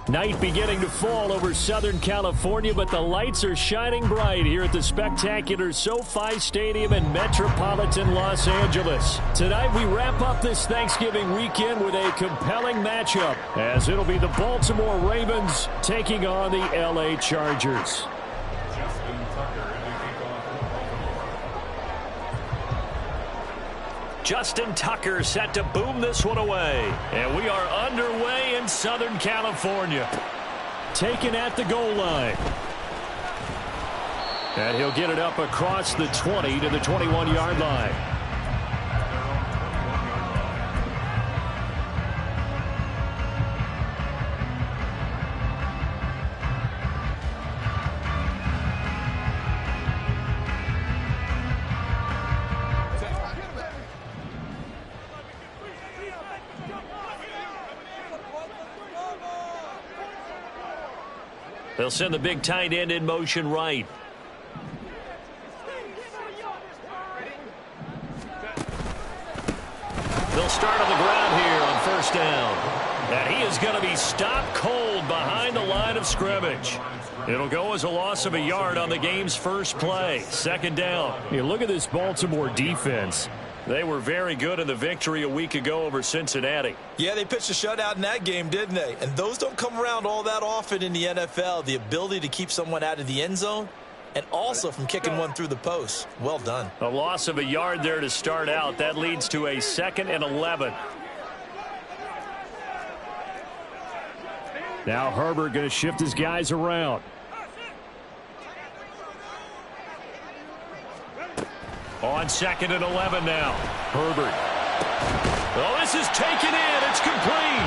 Night beginning to fall over Southern California, but the lights are shining bright here at the spectacular SoFi Stadium in metropolitan Los Angeles. Tonight we wrap up this Thanksgiving weekend with a compelling matchup, as it'll be the Baltimore Ravens taking on the LA Chargers. Justin Tucker set to boom this one away. And we are underway in Southern California. Taken at the goal line. And he'll get it up across the 20 to the 21-yard line. They'll send the big tight end in motion right. They'll start on the ground here on first down. And he is going to be stopped cold behind the line of scrimmage. It'll go as a loss of a yard on the game's first play. Second down. You look at this Baltimore defense. They were very good in the victory a week ago over Cincinnati. Yeah, they pitched a shutout in that game, didn't they? And those don't come around all that often in the NFL. The ability to keep someone out of the end zone and also from kicking one through the post. Well done. A loss of a yard there to start out. That leads to a 2nd and 11. Now Herbert going to shift his guys around. On 2nd and 11 now. Herbert. Oh, this is taken in. It's complete.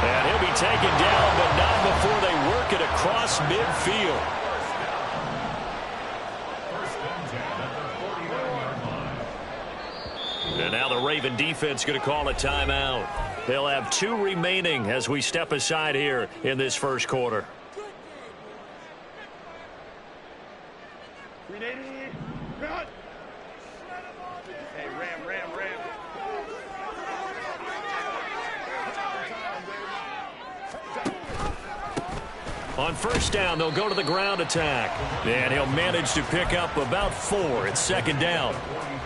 And he'll be taken down, but not before they work it across midfield. And now the Raven defense going to call a timeout. They'll have 2 remaining as we step aside here in this first quarter. On first down, they'll go to the ground attack. And he'll manage to pick up about 4 at second down.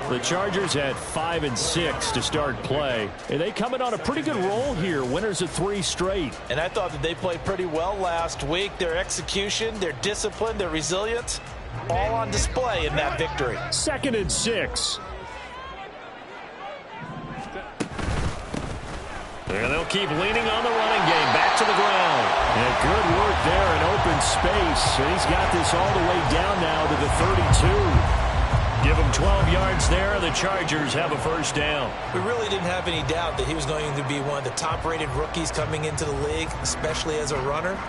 The Chargers had 5 and 6 to start play. And they come in on a pretty good roll here. Winners of 3 straight. And I thought that they played pretty well last week. Their execution, their discipline, their resilience, all on display in that victory. 2nd and 6. And they'll keep leaning on the running game. Back to the ground. And good work there in open space. And he's got this all the way down now to the 32. Give him 12 yards there. The Chargers have a first down. We really didn't have any doubt that he was going to be one of the top-rated rookies coming into the league, especially as a runner.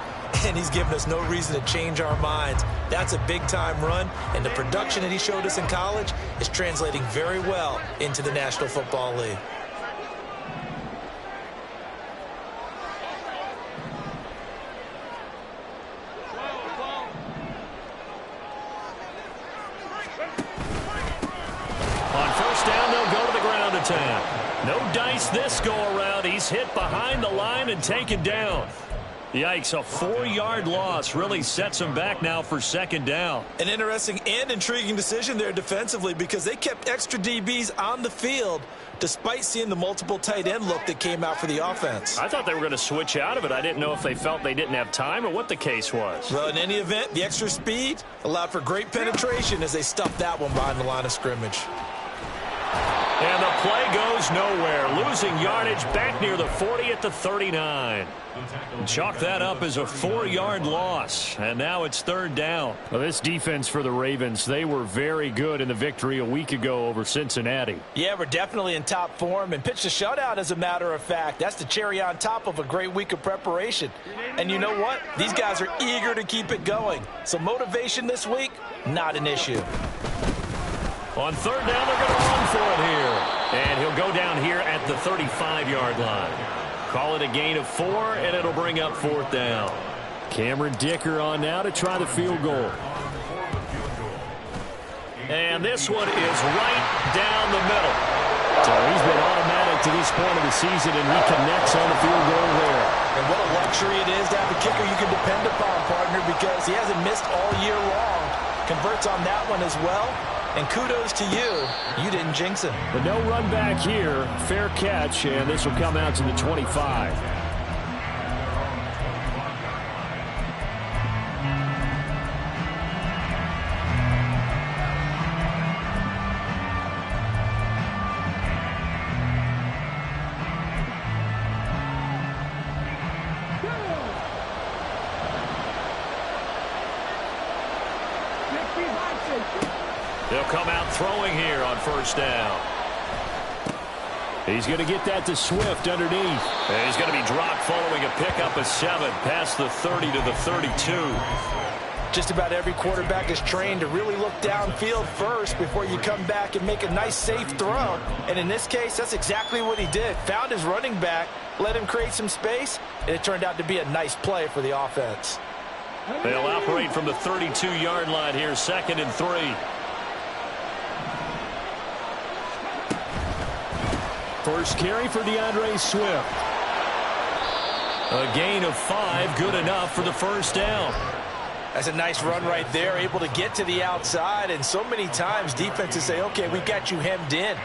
And he's given us no reason to change our minds. That's a big-time run. And the production that he showed us in college is translating very well into the National Football League. No dice this go-around. He's hit behind the line and taken down. Yikes, a 4-yard loss really sets him back now for second down. An interesting and intriguing decision there defensively because they kept extra DBs on the field despite seeing the multiple tight end look that came out for the offense. I thought they were going to switch out of it. I didn't know if they felt they didn't have time or what the case was. Well, in any event, the extra speed allowed for great penetration as they stuffed that one behind the line of scrimmage. And the play goes nowhere. Losing yardage back near the 40 at the 39. Chalk that up as a 4-yard loss. And now it's third down. Well, this defense for the Ravens, they were very good in the victory a week ago over Cincinnati. Yeah, we're definitely in top form and pitched a shutout as a matter of fact. That's the cherry on top of a great week of preparation. And you know what? These guys are eager to keep it going. So motivation this week, not an issue. On third down, they're going to run for it here. And he'll go down here at the 35-yard line. Call it a gain of 4, and it'll bring up fourth down. Cameron Dicker on now to try the field goal. And this one is right down the middle. So he's been automatic to this point of the season, and he connects on the field goal there. And what a luxury it is to have a kicker you can depend upon, partner, because he hasn't missed all year long. Converts on that one as well. And kudos to you. You didn't jinx him. But no run back here. Fair catch, and this will come out to the 25. They'll come out throwing here on first down. He's going to get that to Swift underneath. And he's going to be dropped following a pickup of 7 past the 30 to the 32. Just about every quarterback is trained to really look downfield first before you come back and make a nice, safe throw. And in this case, that's exactly what he did. Found his running back, let him create some space, and it turned out to be a nice play for the offense. They'll operate from the 32-yard line here, 2nd and 3. First carry for DeAndre Swift. A gain of 5, good enough for the first down. That's a nice run right there, able to get to the outside. And so many times defenses say, okay, we've got you hemmed in.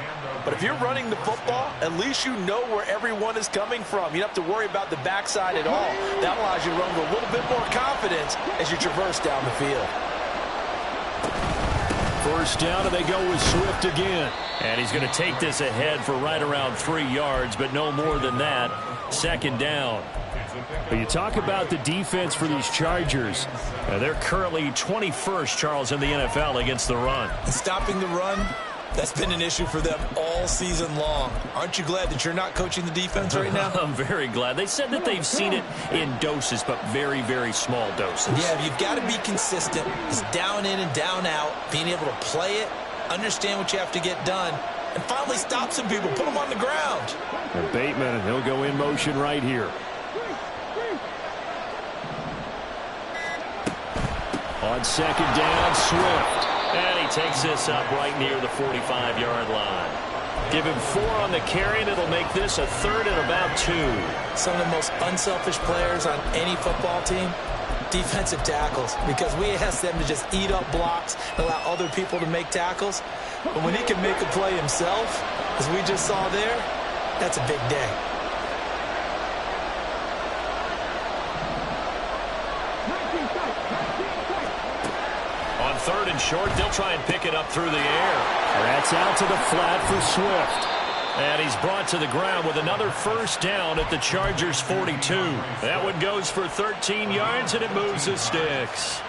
But if you're running the football, at least you know where everyone is coming from. You don't have to worry about the backside at all. That allows you to run with a little bit more confidence as you traverse down the field. First down, and they go with Swift again. And he's going to take this ahead for right around 3 yards, but no more than that. 2nd down. But you talk about the defense for these Chargers. They're currently 21st, Charles, in the NFL against the run. Stopping the run, that's been an issue for them all season long. Aren't you glad that you're not coaching the defense right now? I'm very glad. They said that they've seen it in doses, but very, very small doses. Yeah, you've got to be consistent. It's down in and down out, being able to play it, understand what you have to get done, and finally stop some people, put them on the ground. And Bateman, and he'll go in motion right here. On 2nd down, Swift. And he takes this up right near the 45-yard line. Give him 4 on the carry, and it'll make this a 3rd and about 2. Some of the most unselfish players on any football team, defensive tackles, because we ask them to just eat up blocks and allow other people to make tackles. But when he can make a play himself, as we just saw there, that's a big day. On 3rd and short, they'll try and pick it up through the air. That's out to the flat for Swift. And he's brought to the ground with another first down at the Chargers' 42. That one goes for 13 yards, and it moves the sticks.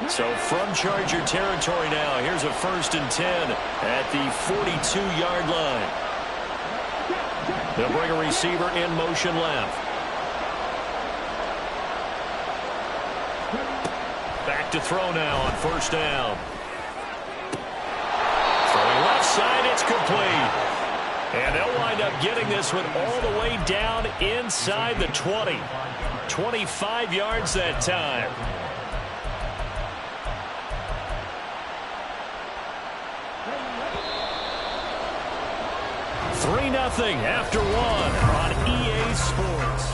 So from Charger territory now, here's a 1st and 10 at the 42-yard line. They'll bring a receiver in motion left. Back to throw now on first down. Throwing left side, it's complete. And they'll wind up getting this one all the way down inside the 20. 25 yards that time. 3-0 after 1 on EA Sports.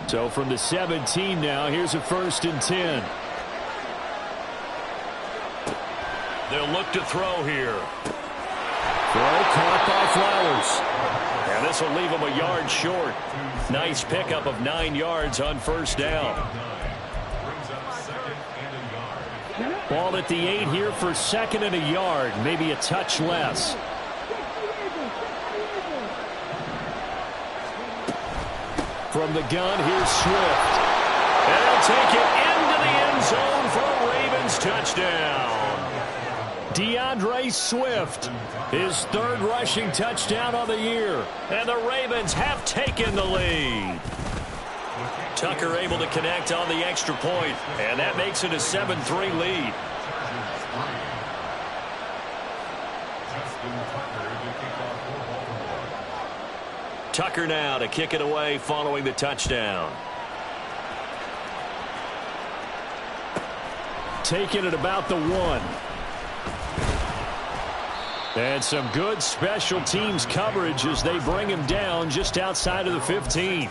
So from the 17 now, here's a 1st and 10. They'll look to throw here. Throw caught by Flowers. And this will leave him a yard short. Nice pickup of 9 yards on first down. Ball at the 8 here for 2nd and a yard. Maybe a touch less. From the gun, here's Swift. And they'll take it into the end zone for a Ravens touchdown. DeAndre Swift, his 3rd rushing touchdown of the year. And the Ravens have taken the lead. Tucker able to connect on the extra point, and that makes it a 7-3 lead. Tucker now to kick it away following the touchdown. Taking it about the 1. And some good special teams coverage as they bring him down just outside of the 15.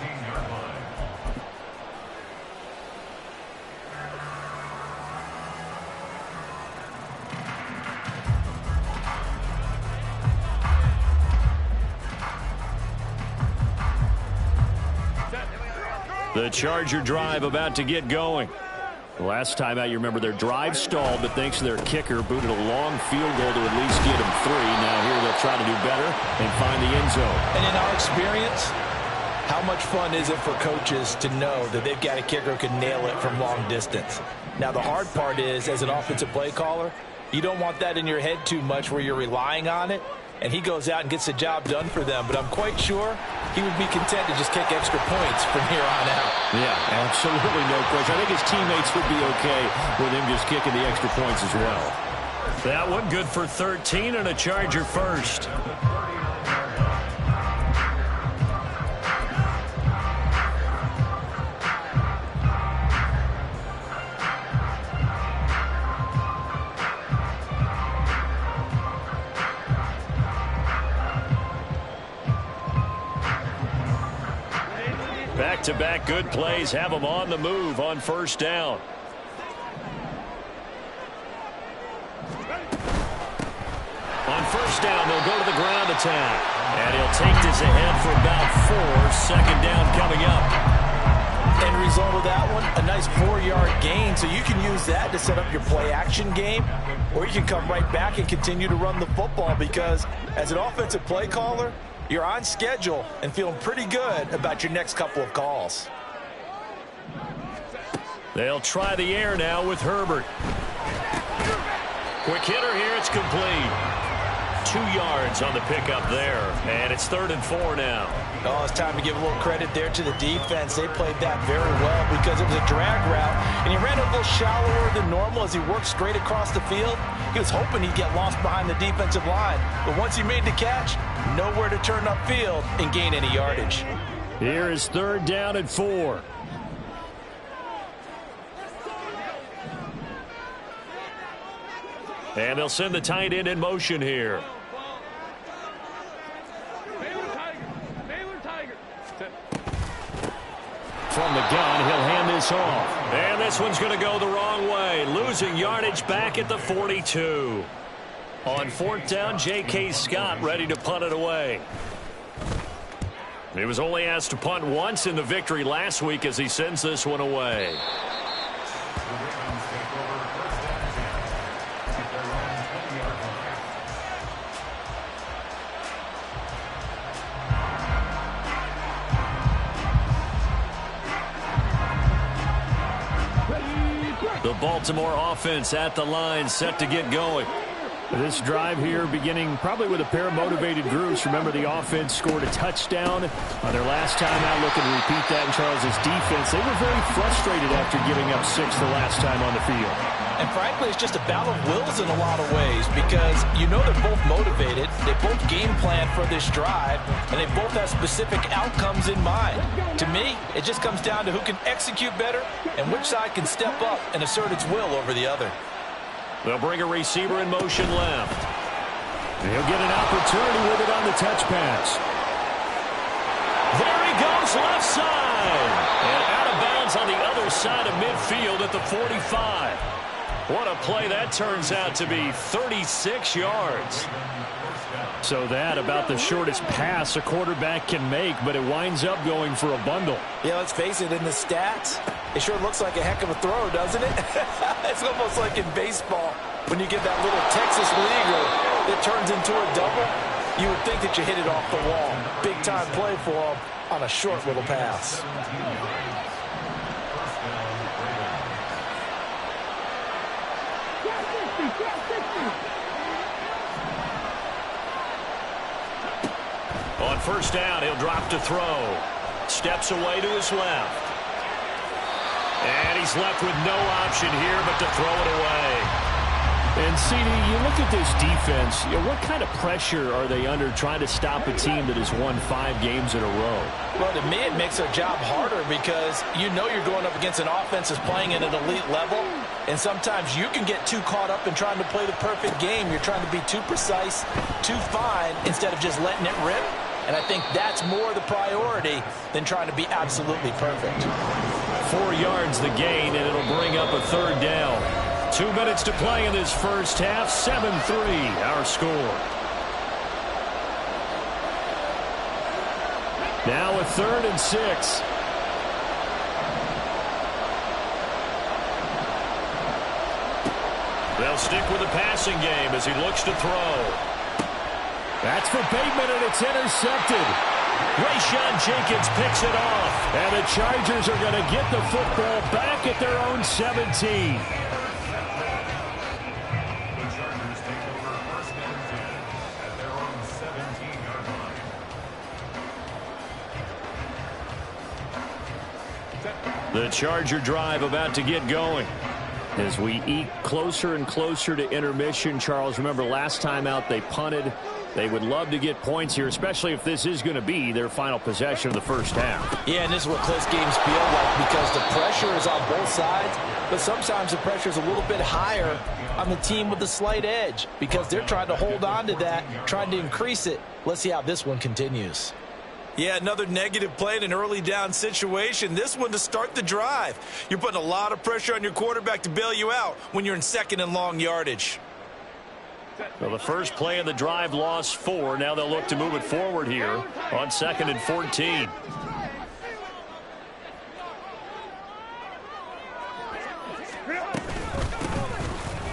The Charger drive about to get going. Last time out, you remember their drive stalled, but thanks to their kicker, booted a long field goal to at least get them 3. Now here they'll try to do better and find the end zone. And in our experience, how much fun is it for coaches to know that they've got a kicker who can nail it from long distance? Now the hard part is, as an offensive play caller, you don't want that in your head too much where you're relying on it. And he goes out and gets the job done for them. But I'm quite sure he would be content to just kick extra points from here on out. Yeah, absolutely no question. I think his teammates would be okay with him just kicking the extra points as well. That one good for 13 and a Charger first. Back-to-back good plays have them on the move on first down. On first down, they'll go to the ground attack. And he'll take this ahead for about 4. Second down coming up. End result of that one, a nice 4-yard gain. So you can use that to set up your play-action game. Or you can come right back and continue to run the football because as an offensive play caller, you're on schedule and feeling pretty good about your next couple of calls. They'll try the air now with Herbert. Quick hitter here. It's complete. 2 yards on the pickup there. And it's 3rd and 4 now. Oh, it's time to give a little credit there to the defense. They played that very well because it was a drag route. And he ran a little shallower than normal as he worked straight across the field. He was hoping he'd get lost behind the defensive line. But once he made the catch, nowhere to turn upfield and gain any yardage. Here is 3rd down and 4. And they'll send the tight end in motion here. From the gun, he'll hand this off. And this one's going to go the wrong way. Losing yardage back at the 42. On 4th down, J.K. Scott ready to punt it away. He was only asked to punt once in the victory last week as he sends this one away. The Baltimore offense at the line, set to get going. This drive here beginning probably with a pair of motivated groups. Remember, the offense scored a touchdown on their last time out. Looking to repeat that in Charles's defense. They were very frustrated after giving up 6 the last time on the field. And frankly, it's just a battle of wills in a lot of ways because you know they're both motivated. They both game plan for this drive, and they both have specific outcomes in mind. To me, it just comes down to who can execute better and which side can step up and assert its will over the other. They'll bring a receiver in motion left. And he'll get an opportunity with it on the touch pass. There he goes, left side. And out of bounds on the other side of midfield at the 45. What a play that turns out to be, 36 yards. So that about the shortest pass a quarterback can make, but it winds up going for a bundle. Yeah, let's face it, in the stats, it sure looks like a heck of a throw, doesn't it? It's almost like in baseball when you get that little Texas leaguer that turns into a double. You would think that you hit it off the wall. Big time play for him on a short little pass. On first down, he'll drop to throw. Steps away to his left. And he's left with no option here but to throw it away. And CD, you look at this defense, what kind of pressure are they under trying to stop a team that has won 5 games in a row? Well, to me, it makes their job harder because you know you're going up against an offense that's playing at an elite level, and sometimes you can get too caught up in trying to play the perfect game. You're trying to be too precise, too fine, instead of just letting it rip. And I think that's more the priority than trying to be absolutely perfect. 4 yards the gain, and it'll bring up a 3rd down. 2 minutes to play in this first half. 7-3, our score. Now a 3rd and 6. They'll stick with the passing game as he looks to throw. That's for Bateman, and it's intercepted. Rayshon Jenkins picks it off. And the Chargers are going to get the football back at their own 17. The Charger drive about to get going. As we eke closer and closer to intermission, Charles, remember last time out they punted. They would love to get points here, especially if this is going to be their final possession of the first half. Yeah, and this is what close games feel like because the pressure is on both sides, but sometimes the pressure is a little bit higher on the team with the slight edge because they're trying to hold on to that, trying to increase it. Let's see how this one continues. Yeah, another negative play in an early down situation. This one to start the drive. You're putting a lot of pressure on your quarterback to bail you out when you're in 2nd and long yardage. Well, the first play of the drive lost 4. Now they'll look to move it forward here on 2nd and 14.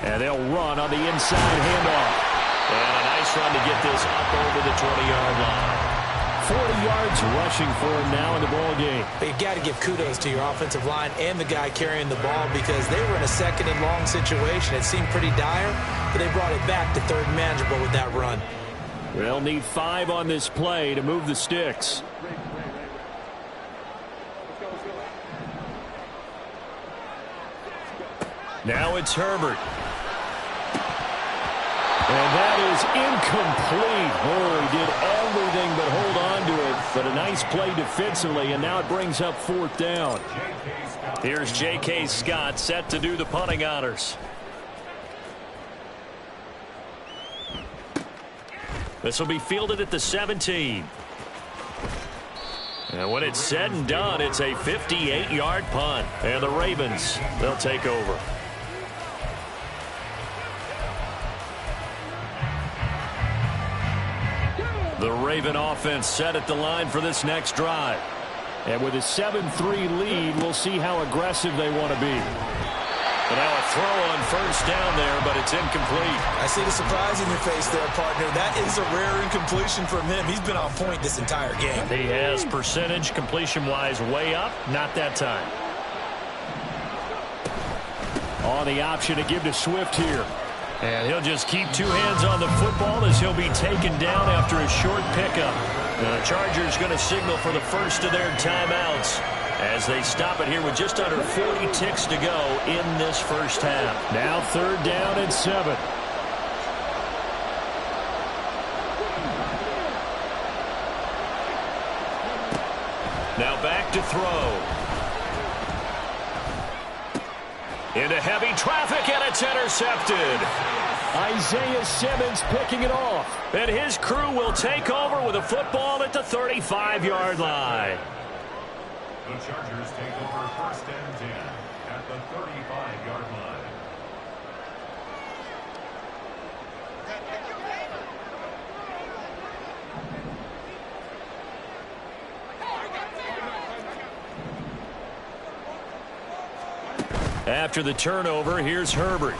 And they'll run on the inside handoff. And a nice run to get this up over the 20-yard line. 40 yards rushing for him now in the ball game. But you've got to give kudos to your offensive line and the guy carrying the ball because they were in a 2nd and long situation. It seemed pretty dire, but they brought it back to 3rd and manageable with that run. They'll need 5 on this play to move the sticks. Now it's Herbert. And that is incomplete. Oh, he did everything but hold on to it. But a nice play defensively, and now it brings up 4th down. Here's J.K. Scott set to do the punting honors. This will be fielded at the 17. And when it's said and done, it's a 58-yard punt. And the Ravens, they'll take over. The Raven offense set at the line for this next drive. And with a 7-3 lead, we'll see how aggressive they want to be. But now a throw on 1st down there, but it's incomplete. I see the surprise in your face there, partner. That is a rare incompletion from him. He's been on point this entire game. He has percentage completion-wise way up. Not that time. On the option to give to Swift here. And he'll just keep 2 hands on the football as he'll be taken down after a short pickup. The Chargers going to signal for the first of their timeouts as they stop it here with just under 40 ticks to go in this first half. Now 3rd down and 7. Now back to throw. Into heavy traffic, and it's intercepted. Isaiah Simmons picking it off. And his crew will take over with a football at the 35-yard line. The Chargers take over 1st and 10 at the 35-yard line. After the turnover, here's Herbert. Oh,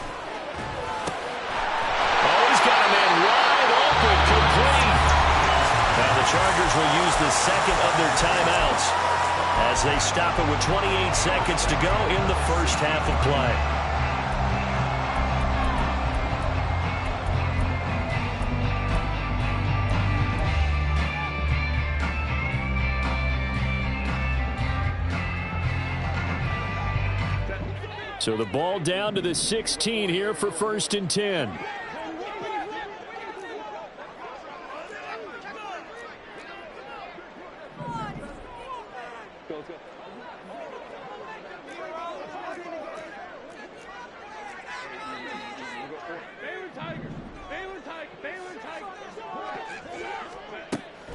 he's got a man wide open, complete. Now the Chargers will use the 2nd of their timeouts as they stop it with 28 seconds to go in the first half of play. So the ball down to the 16 here for 1st and 10.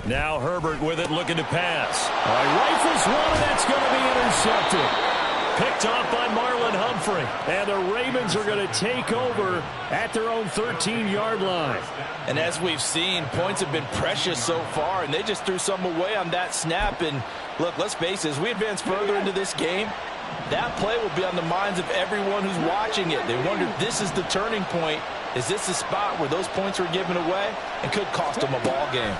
Now Herbert with it, looking to pass. Rifles one, and that's going to be intercepted. Picked off by Marlon Humphrey. And the Ravens are going to take over at their own 13-yard line. And as we've seen, points have been precious so far, and they just threw some away on that snap. And look, let's face it, as we advance further into this game, that play will be on the minds of everyone who's watching it. They wonder if this is the turning point. Is this the spot where those points are given away and could cost them a ball game?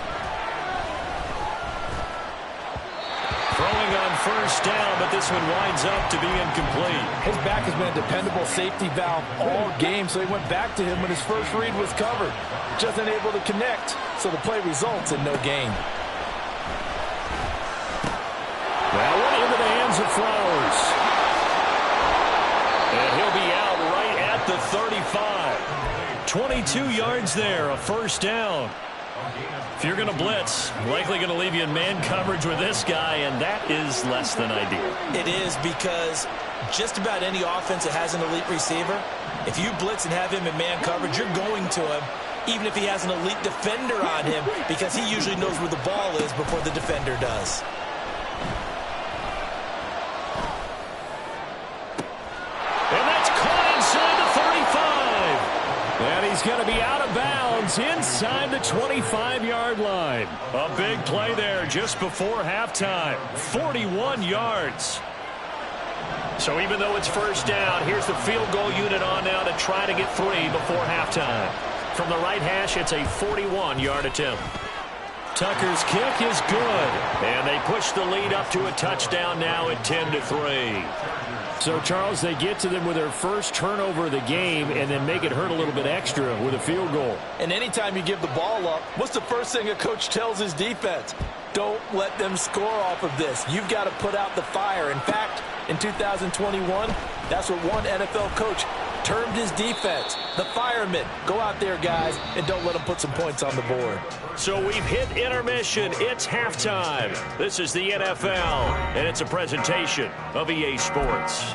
Throwing on 1st down, but this one winds up to be incomplete. His back has been a dependable safety valve all game, so he went back to him when his first read was covered. Just unable to connect, so the play results in no gain. That one into the hands of Flowers. And he'll be out right at the 35. 22 yards there, a 1st down. If you're going to blitz, likely going to leave you in man coverage with this guy, and that is less than ideal. It is, because just about any offense that has an elite receiver, if you blitz and have him in man coverage, you're going to him, even if he has an elite defender on him, because he usually knows where the ball is before the defender does. And that's caught inside the 35. And he's going to be out of bounds inside the 25-yard line. A big play there just before halftime. 41 yards. So even though it's 1st down, here's the field goal unit on now to try to get 3 before halftime. From the right hash, it's a 41-yard attempt. Tucker's kick is good. And they push the lead up to a touchdown now at 10-3. So, Charles, they get to them with their first turnover of the game and then make it hurt a little bit extra with a field goal. And anytime you give the ball up, what's the first thing a coach tells his defense? Don't let them score off of this. You've got to put out the fire. In fact, in 2021, that's what one NFL coach termed his defense, the firemen. Go out there, guys, and don't let them put some points on the board. So we've hit intermission. It's halftime. This is the NFL, and it's a presentation of EA Sports.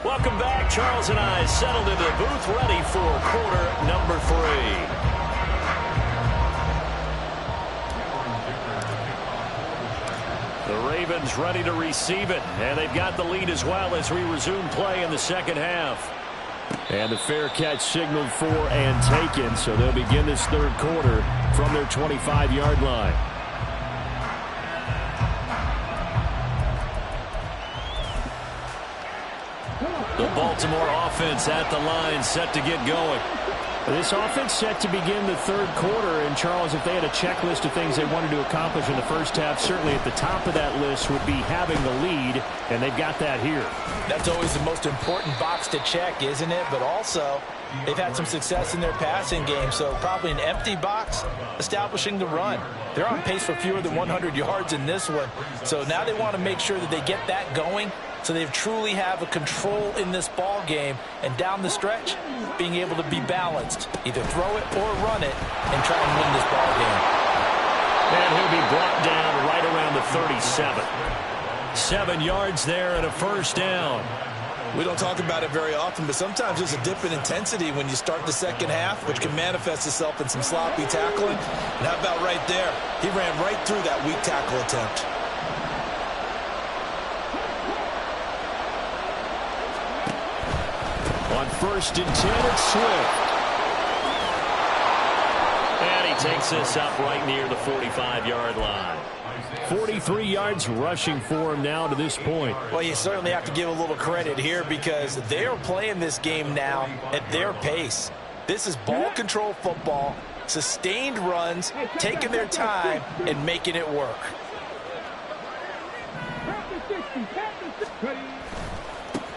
Welcome back. Charles and I settled into the booth, ready for quarter number 3. The Ravens ready to receive it, and they've got the lead as well as we resume play in the second half. And the fair catch signaled for and taken, so they'll begin this third quarter from their 25-yard line. The Baltimore offense at the line, set to get going. This offense set to begin the third quarter, and Charles, if they had a checklist of things they wanted to accomplish in the first half, certainly at the top of that list would be having the lead, and they've got that here. That's always the most important box to check, isn't it? But also, they've had some success in their passing game, so probably an empty box, establishing the run. They're on pace for fewer than 100 yards in this one, so now they want to make sure that they get that going, so they truly have a control in this ball game, and down the stretch, being able to be balanced, either throw it or run it, and try and win this ball game. And he'll be brought down right around the 37. 7 yards there and a 1st down. We don't talk about it very often, but sometimes there's a dip in intensity when you start the second half, which can manifest itself in some sloppy tackling. And how about right there? He ran right through that weak tackle attempt. On 1st and 10, it's Swift. And he takes this up right near the 45-yard line. 43 yards rushing for him now to this point. Well, you certainly have to give a little credit here because they're playing this game now at their pace. This is ball control football, sustained runs, taking their time, and making it work.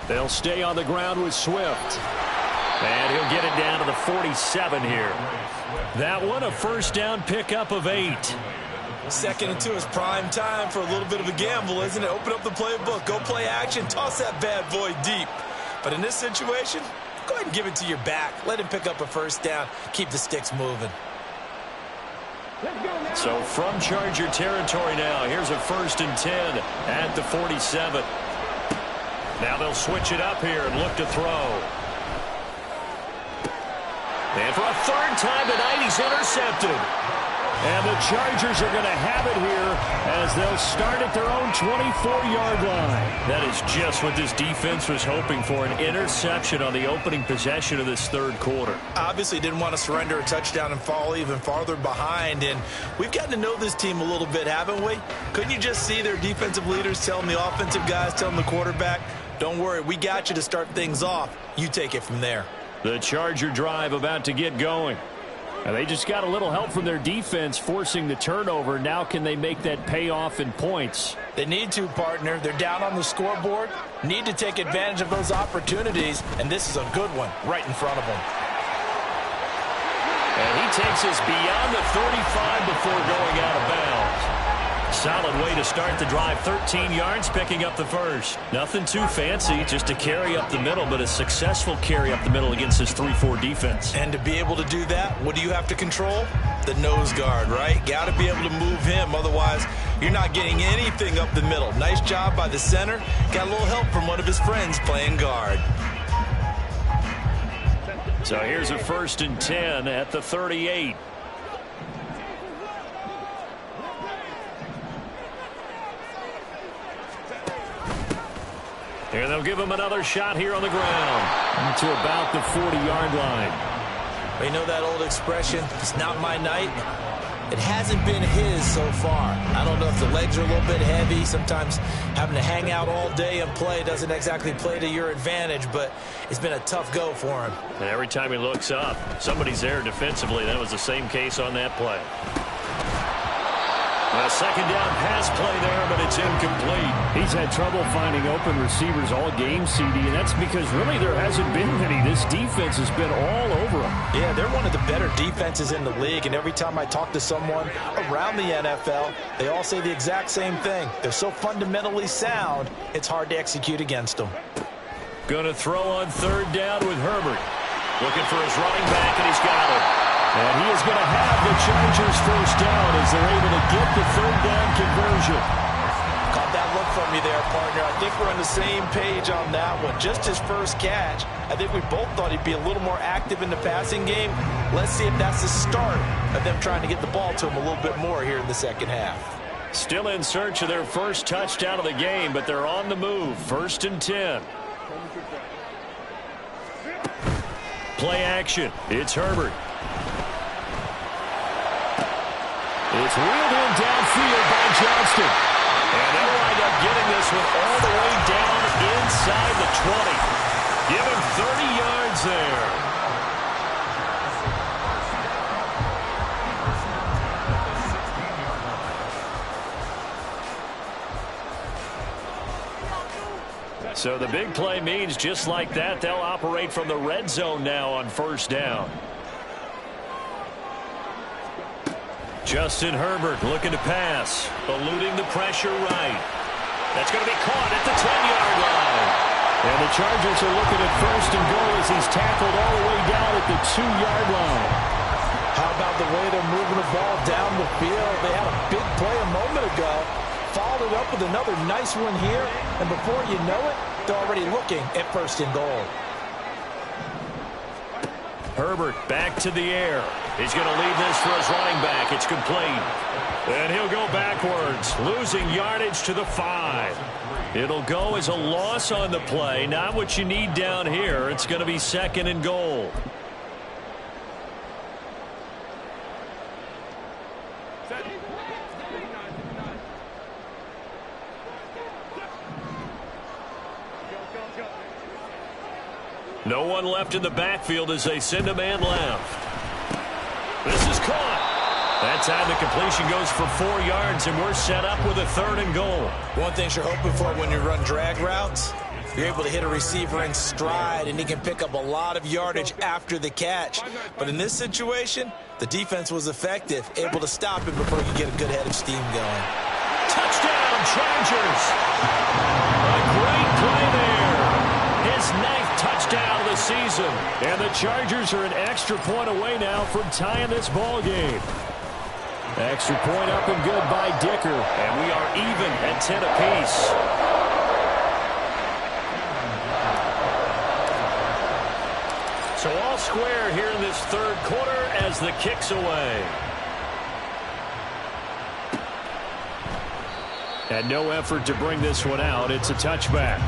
They'll stay on the ground with Swift. And he'll get it down to the 47 here. That one, a first down pickup of 8. 2nd and 2 is prime time for a little bit of a gamble, isn't it? Open up the playbook, go play action, toss that bad boy deep. But in this situation, go ahead and give it to your back. Let him pick up a first down. Keep the sticks moving. So from Charger territory now, here's a 1st and 10 at the 47. Now they'll switch it up here and look to throw. And for a 3rd time tonight, he's intercepted. And the Chargers are going to have it here as they'll start at their own 24-yard line. That is just what this defense was hoping for, an interception on the opening possession of this 3rd quarter. Obviously didn't want to surrender a touchdown and fall even farther behind. And we've gotten to know this team a little bit, haven't we? Couldn't you just see their defensive leaders telling the offensive guys, telling the quarterback, don't worry, we got you to start things off. You take it from there. The Charger drive about to get going. And they just got a little help from their defense forcing the turnover. Now can they make that pay off in points? They need to, partner. They're down on the scoreboard. Need to take advantage of those opportunities. And this is a good one right in front of them. And he takes us beyond the 35 before going out of bounds. Solid way to start the drive. 13 yards, picking up the first. Nothing too fancy, just a carry up the middle, but a successful carry up the middle against this 3-4 defense. And to be able to do that, what do you have to control? The nose guard, right? Got to be able to move him. Otherwise, you're not getting anything up the middle. Nice job by the center. Got a little help from one of his friends playing guard. So here's a 1st and 10 at the 38. And they'll give him another shot here on the ground to about the 40-yard line. You know that old expression, it's not my night? It hasn't been his so far. I don't know if the legs are a little bit heavy. Sometimes having to hang out all day and play doesn't exactly play to your advantage, but it's been a tough go for him. And every time he looks up, somebody's there defensively. That was the same case on that play. A 2nd down pass play there, but it's incomplete. He's had trouble finding open receivers all game, CD, and that's because really there hasn't been any. This defense has been all over them. Yeah, they're one of the better defenses in the league, and every time I talk to someone around the NFL, they all say the exact same thing. They're so fundamentally sound, it's hard to execute against them. Going to throw on 3rd down with Herbert. Looking for his running back, and he's got it. And he is going to have the Chargers 1st down as they're able to get the 3rd down conversion. Caught that look from you there, partner. I think we're on the same page on that one. Just his first catch. I think we both thought he'd be a little more active in the passing game. Let's see if that's the start of them trying to get the ball to him a little bit more here in the 2nd half. Still in search of their first touchdown of the game, but they're on the move. 1st and 10. Play action. It's Herbert. It's wheeled in downfield by Johnston. And they'll wind up getting this one all the way down inside the 20. Give him 30 yards there. So the big play means just like that, they'll operate from the red zone now on 1st down. Justin Herbert looking to pass, eluding the pressure right. That's going to be caught at the 10-yard line. And the Chargers are looking at 1st and goal as he's tackled all the way down at the 2-yard line. How about the way they're moving the ball down the field? They had a big play a moment ago. Followed it up with another nice one here. And before you know it, they're already looking at 1st and goal. Herbert back to the air. He's going to leave this for his running back. It's complete. And he'll go backwards, losing yardage to the 5. It'll go as a loss on the play. Not what you need down here. It's going to be 2nd and goal. No one left in the backfield as they send a man left. This is caught. That time the completion goes for 4 yards, and we're set up with a 3rd and goal. One thing you're hoping for when you run drag routes, you're able to hit a receiver in stride, and he can pick up a lot of yardage after the catch. But in this situation, the defense was effective, able to stop him before he could get a good head of steam going. Touchdown, Chargers. A great play there. His 9th touchdown of the season. And the Chargers are an extra point away now from tying this ball game. Extra point up and good by Dicker. And we are even at 10 apiece. So all square here in this third quarter as the kick's away. And no effort to bring this one out. It's a touchback.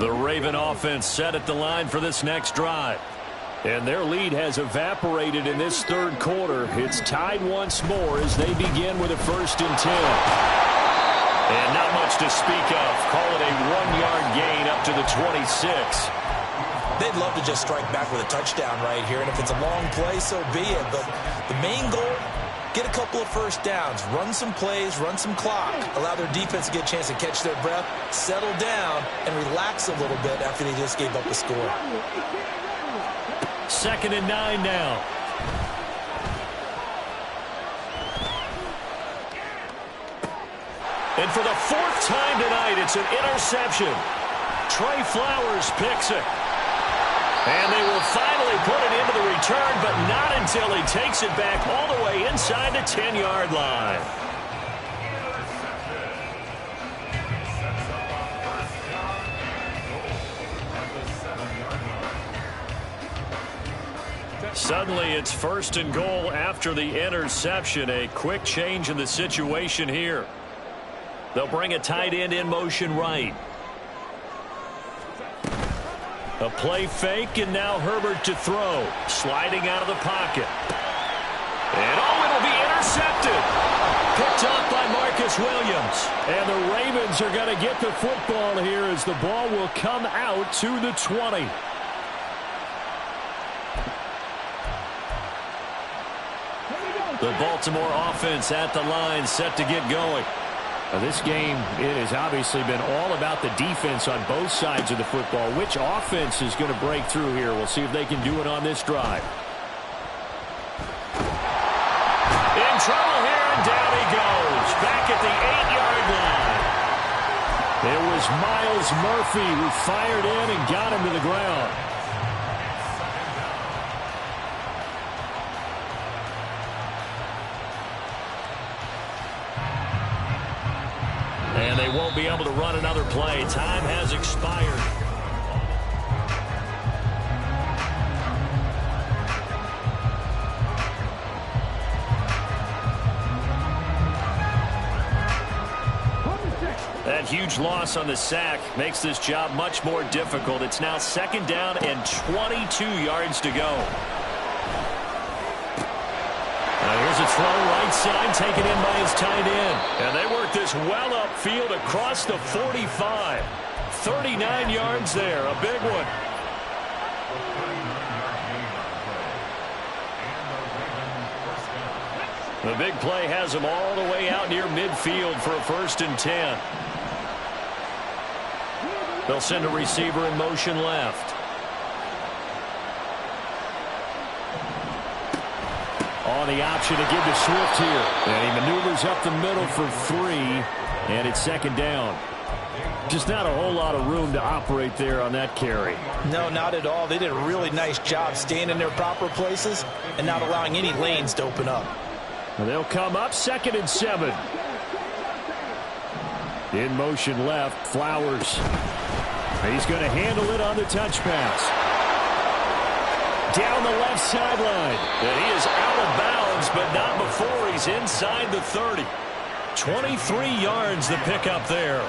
The Raven offense set at the line for this next drive. And their lead has evaporated in this third quarter. It's tied once more as they begin with a 1st and 10. And not much to speak of. Call it a 1-yard gain up to the 26. They'd love to just strike back with a touchdown right here. And if it's a long play, so be it. But the main goal, get a couple of first downs, run some plays, run some clock, allow their defense to get a chance to catch their breath, settle down, and relax a little bit after they just gave up a score. 2nd and 9 now. And for the 4th time tonight, it's an interception. Trey Flowers picks it. And they will finally put it into the return, but not until he takes it back all the way inside the 10-yard line. Suddenly, it's 1st and goal after the interception. A quick change in the situation here. They'll bring a tight end in motion right. A play fake, and now Herbert to throw. Sliding out of the pocket. And it'll be intercepted. Picked off by Marcus Williams. And the Ravens are going to get the football here as the ball will come out to the 20. The Baltimore offense at the line, set to get going. Now this game, it has obviously been all about the defense on both sides of the football. Which offense is going to break through here? We'll see if they can do it on this drive. In trouble here, and down he goes. Back at the 8-yard line. It was Miles Murphy who fired in and got him to the ground. And they won't be able to run another play. Time has expired. That huge loss on the sack makes this job much more difficult. It's now 2nd down and 22 yards to go. Here's a throw right side, taken in by his tight end. And they work this well upfield across the 45. 39 yards there, a big one. The big play has him all the way out near midfield for a 1st and 10. They'll send a receiver in motion left. On the option to give to Swift here. And he maneuvers up the middle for 3. And it's 2nd down. Just not a whole lot of room to operate there on that carry. No, not at all. They did a really nice job staying in their proper places and not allowing any lanes to open up. And they'll come up 2nd and 7. In motion left, Flowers. He's going to handle it on the touch pass. Down the left sideline. And he is out of bounds, but not before he's inside the 30. 23 yards the pickup there.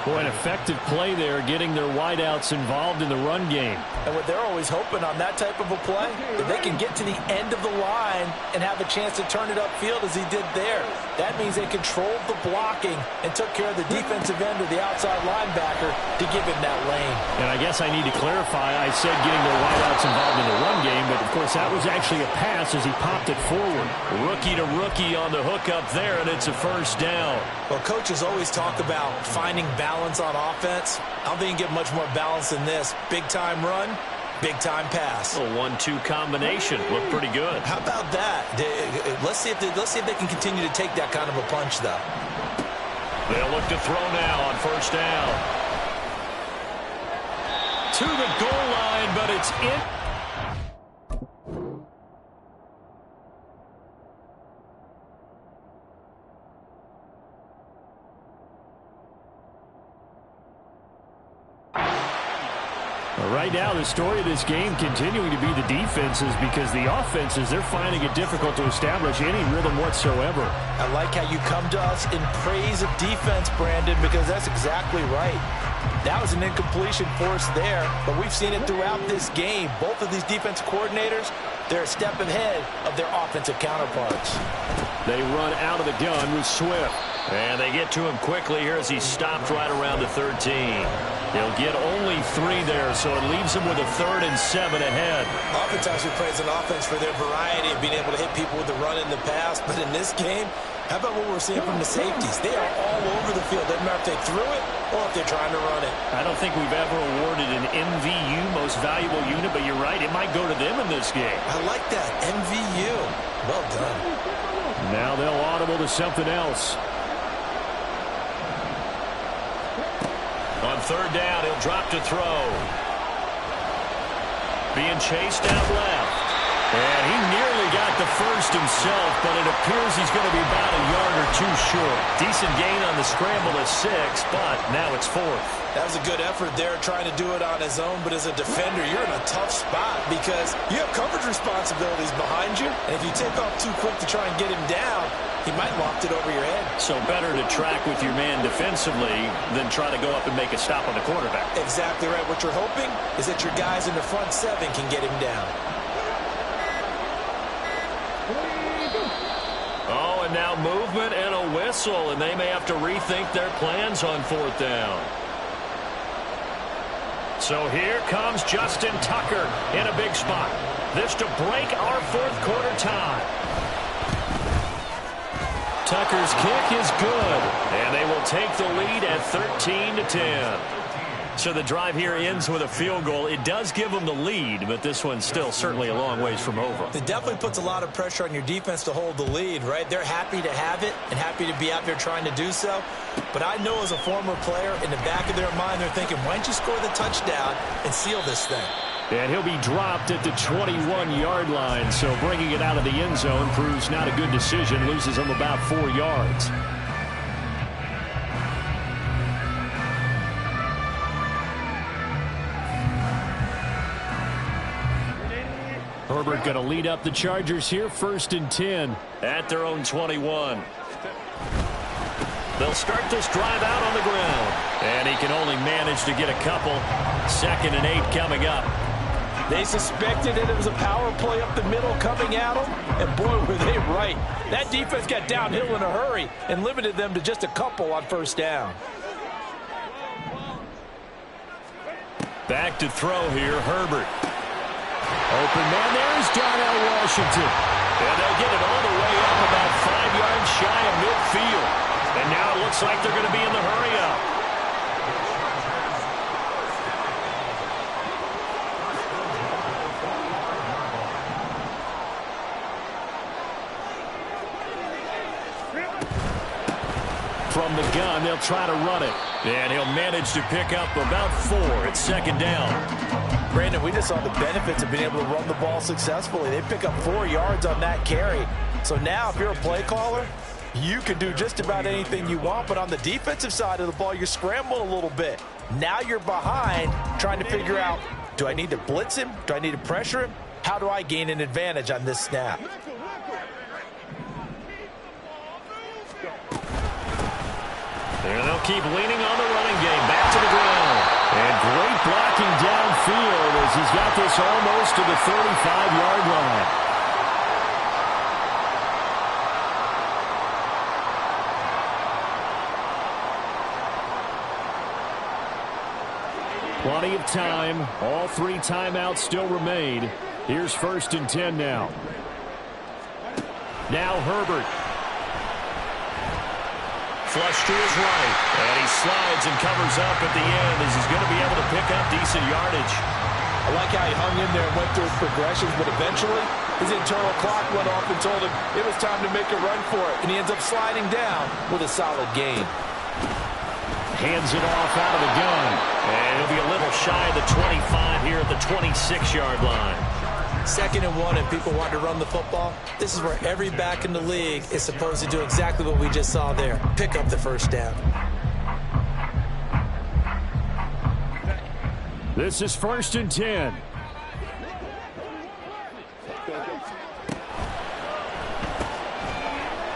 Boy, an effective play there, getting their wideouts involved in the run game. And what they're always hoping on that type of a play, if they can get to the end of the line and have a chance to turn it upfield as he did there, that means they controlled the blocking and took care of the defensive end or the outside linebacker to give him that lane. And I guess I need to clarify, I said getting their wideouts involved in the run game, but of course that was actually a pass as he popped it forward. Rookie to rookie on the hook up there, and it's a first down. Well, coaches always talk about finding balance on offense. I don't think you can get much more balance than this. Big-time run, big-time pass. A 1-2 combination. Looked pretty good. How about that? Let's see if they can continue to take that kind of a punch, though. They'll look to throw now on first down. To the goal line, but it's in. Right now, the story of this game continuing to be the defenses, because the offenses, they're finding it difficult to establish any rhythm whatsoever. I like how you come to us in praise of defense, Brandon, because that's exactly right. That was an incompletion force there, but we've seen it throughout this game. Both of these defense coordinators, they're a step ahead of their offensive counterparts. They run out of the gun with Swift. And they get to him quickly here as he stopped right around the 13. He'll get only 3 there, so it leaves him with a 3rd and 7 ahead. Oftentimes we praise an offense for their variety of being able to hit people with the run in the pass, but in this game, how about what we're seeing from the safeties? They are all over the field. Doesn't matter if they threw it or if they're trying to run it. I don't think we've ever awarded an MVU, most valuable unit, but you're right, it might go to them in this game. I like that, MVU. Well done. Now they'll audible to something else. On 3rd down, he'll drop to throw. Being chased out left. And he nearly got the first himself, but it appears he's going to be about a yard or 2 short. Decent gain on the scramble at 6, but now it's 4th. That was a good effort there, trying to do it on his own, but as a defender, you're in a tough spot because you have coverage responsibilities behind you, and if you take off too quick to try and get him down, he might loft it over your head. So better to track with your man defensively than try to go up and make a stop on the quarterback. Exactly right. What you're hoping is that your guys in the front 7 can get him down. Oh, and now movement and a whistle, and they may have to rethink their plans on 4th down. So here comes Justin Tucker in a big spot. This to break our 4th quarter tie. Tucker's kick is good, and they will take the lead at 13-10. So the drive here ends with a field goal. It does give them the lead, but this one's still certainly a long ways from over. It definitely puts a lot of pressure on your defense to hold the lead, right? They're happy to have it and happy to be out there trying to do so. But I know as a former player, in the back of their mind, they're thinking, why don't you score the touchdown and seal this thing? And he'll be dropped at the 21-yard line, so bringing it out of the end zone proves not a good decision, loses him about 4 yards. Herbert going to lead up the Chargers here, 1st and 10 at their own 21. They'll start this drive out on the ground, and he can only manage to get a couple. 2nd and 8 coming up. They suspected it was a power play up the middle coming at them, and boy, were they right. That defense got downhill in a hurry and limited them to just a couple on 1st down. Back to throw here, Herbert. Open man, there's Darnell Washington. And they'll get it all the way up about 5 yards shy of midfield. And now it looks like they're going to be in the hurry-up. From the gun, they'll try to run it. And he'll manage to pick up about 4 at 2nd down. Brandon, we just saw the benefits of being able to run the ball successfully. They pick up 4 yards on that carry. So now if you're a play caller, you can do just about anything you want. But on the defensive side of the ball, you're scrambling a little bit. Now you're behind trying to figure out, do I need to blitz him? Do I need to pressure him? How do I gain an advantage on this snap? And they'll keep leaning on the running game. Back to the ground. And great blocking downfield as he's got this almost to the 35-yard line. Plenty of time. All 3 timeouts still remain. Here's 1st and 10 now. Now Herbert. Flush to his right. And he slides and covers up at the end as he's going to be able to pick up decent yardage. I like how he hung in there and went through his progressions, but eventually his internal clock went off and told him it was time to make a run for it. And he ends up sliding down with a solid gain. Hands it off out of the gun. And he'll be a little shy of the 25 here at the 26-yard line. 2nd and 1 and people want to run the football. This is where every back in the league is supposed to do exactly what we just saw there. Pick up the 1st down. This is 1st and 10.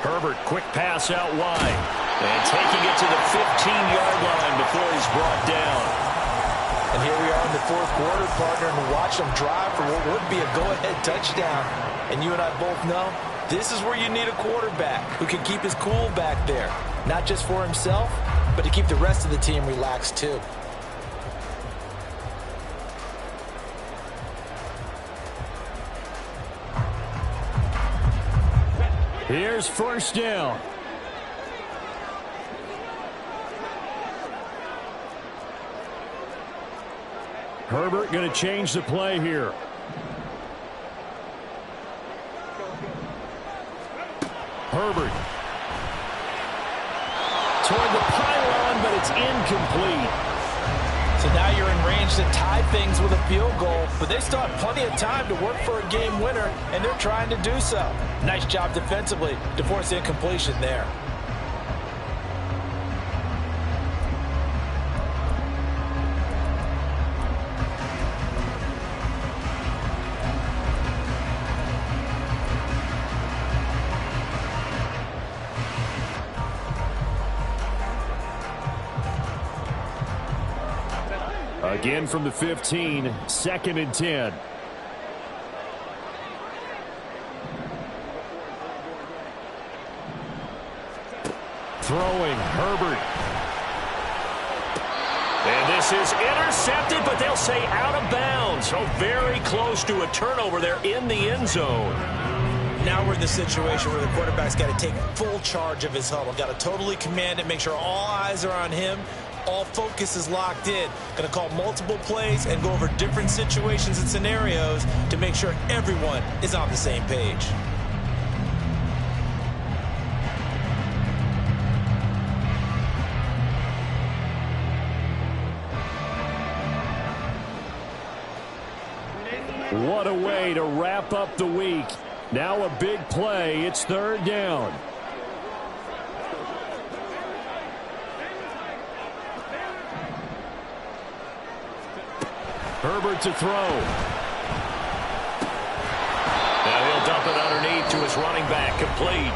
Herbert, quick pass out wide. And taking it to the 15-yard line before he's brought down. And here we are in the 4th quarter, partner, and watch them drive for what would be a go-ahead touchdown. And you and I both know this is where you need a quarterback who can keep his cool back there. Not just for himself, but to keep the rest of the team relaxed too. Here's 1st down. Herbert going to change the play here. Herbert. Toward the pylon, but it's incomplete. So now you're in range to tie things with a field goal, but they still have plenty of time to work for a game winner, and they're trying to do so. Nice job defensively to force incompletion there. Again from the 15, 2nd and 10. Throwing, Herbert. And this is intercepted, but they'll say out of bounds. So very close to a turnover there in the end zone. Now we're in the situation where the quarterback's got to take full charge of his huddle. Got to totally command it, make sure all eyes are on him. All focus is locked in. Going to call multiple plays and go over different situations and scenarios to make sure everyone is on the same page. What a way to wrap up the week. Now a big play. It's 3rd down. Herbert to throw. Now he'll dump it underneath to his running back, complete.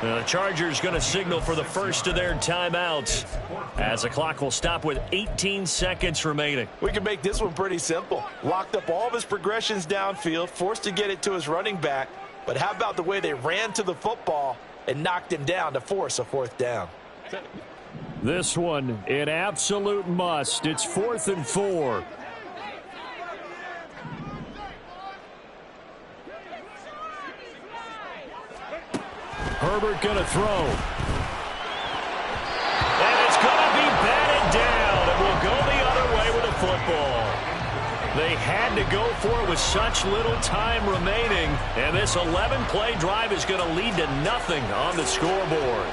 The Chargers going to signal for the first of their timeouts as the clock will stop with 18 seconds remaining. We can make this one pretty simple. Locked up all of his progressions downfield, forced to get it to his running back. But how about the way they ran to the football and knocked him down to force a 4th down? This one, an absolute must. It's 4th and 4. Herbert going to throw. And it's going to be batted down. It will go the other way with the football. They had to go for it with such little time remaining. And this 11-play drive is going to lead to nothing on the scoreboard.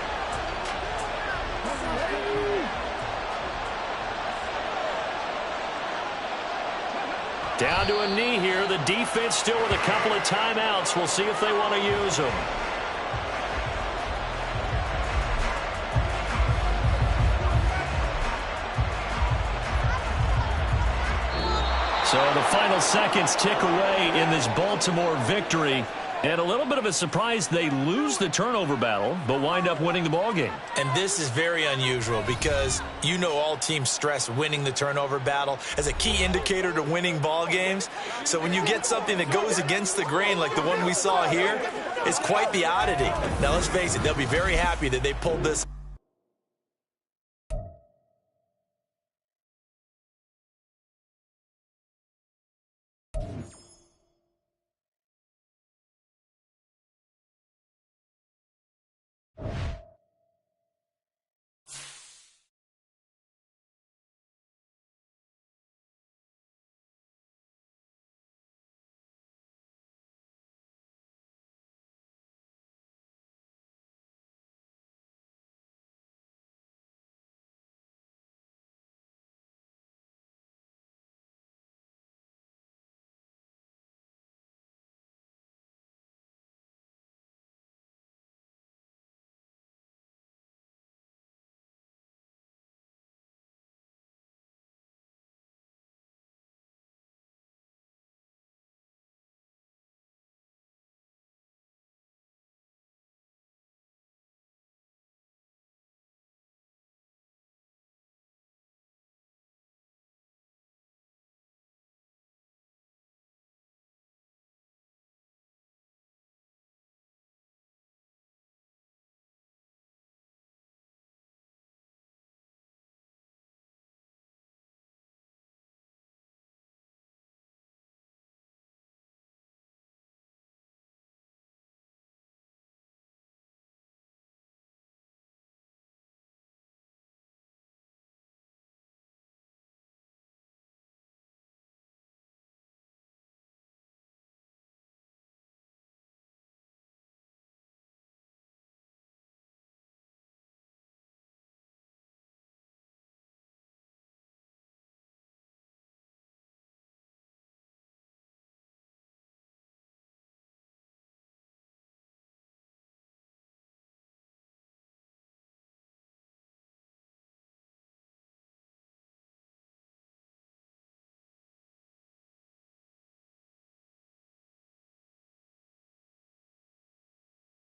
Down to a knee here. The defense still with a couple of timeouts. We'll see if they want to use them. So the final seconds tick away in this Baltimore victory. And a little bit of a surprise, they lose the turnover battle, but wind up winning the ball game. And this is very unusual because you know all teams stress winning the turnover battle as a key indicator to winning ball games. So when you get something that goes against the grain like the one we saw here, it's quite the oddity. Now let's face it, they'll be very happy that they pulled this